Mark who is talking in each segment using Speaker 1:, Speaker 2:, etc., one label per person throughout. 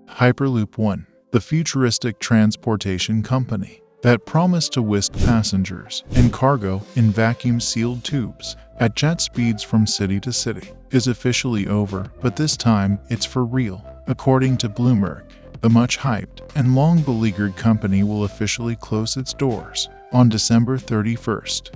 Speaker 1: Hyperloop One, the futuristic transportation company that promised to whisk passengers and cargo in vacuum-sealed tubes at jet speeds from city to city, is officially over, but this time it's for real. According to Bloomberg, the much-hyped and long-beleaguered company will officially close its doors on December 31st.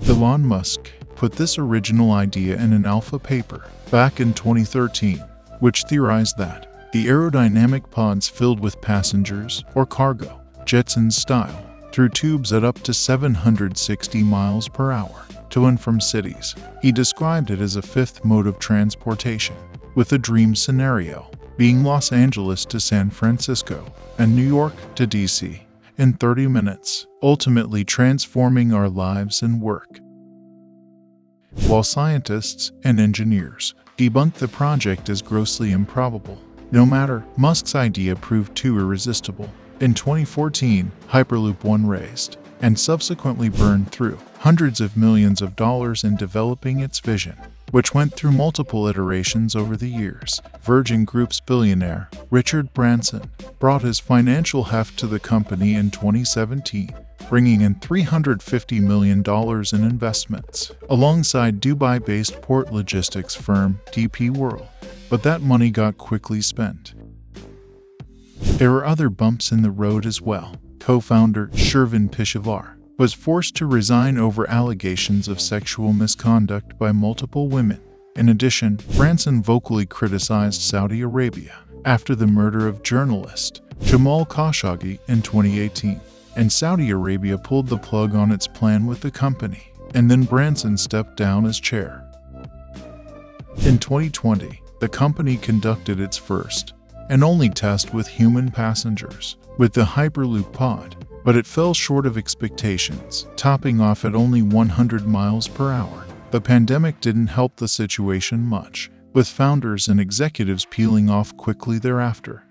Speaker 1: Elon Musk put this original idea in an alpha paper back in 2013, which theorized that the aerodynamic pods filled with passengers or cargo, Jetson style, through tubes at up to 760 miles per hour to and from cities. He described it as a fifth mode of transportation, with a dream scenario being Los Angeles to San Francisco and New York to DC in 30 minutes, ultimately transforming our lives and work. While scientists and engineers debunked the project as grossly improbable, no matter, Musk's idea proved too irresistible. In 2014, Hyperloop One raised and subsequently burned through hundreds of millions of dollars in developing its vision, which went through multiple iterations over the years. Virgin Group's billionaire, Richard Branson, brought his financial heft to the company in 2017, bringing in $350 million in investments, alongside Dubai-based port logistics firm DP World. But that money got quickly spent. There were other bumps in the road as well. Co-founder Shervin Pishevar was forced to resign over allegations of sexual misconduct by multiple women. In addition, Branson vocally criticized Saudi Arabia after the murder of journalist Jamal Khashoggi in 2018, and Saudi Arabia pulled the plug on its plan with the company, and then Branson stepped down as chair. In 2020, the company conducted its first and only test with human passengers with the Hyperloop pod, but it fell short of expectations, topping off at only 100 miles per hour. The pandemic didn't help the situation much, with founders and executives peeling off quickly thereafter.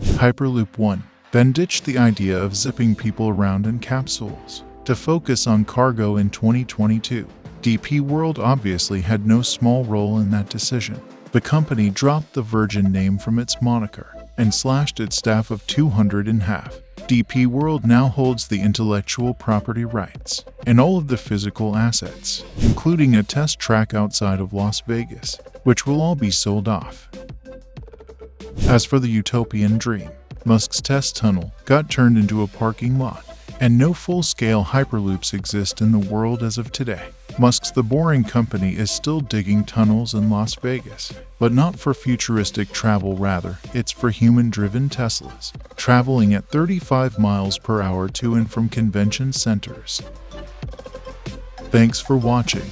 Speaker 1: Hyperloop One then ditched the idea of zipping people around in capsules to focus on cargo in 2022. DP World obviously had no small role in that decision. The company dropped the Virgin name from its moniker and slashed its staff of 200 in half. DP World now holds the intellectual property rights and all of the physical assets, including a test track outside of Las Vegas, which will all be sold off. As for the utopian dream, Musk's test tunnel got turned into a parking lot, and no full-scale Hyperloops exist in the world as of today. Musk's The Boring Company is still digging tunnels in Las Vegas, but not for futuristic travel, rather, it's for human-driven Teslas, traveling at 35 miles per hour to and from convention centers. Thanks for watching.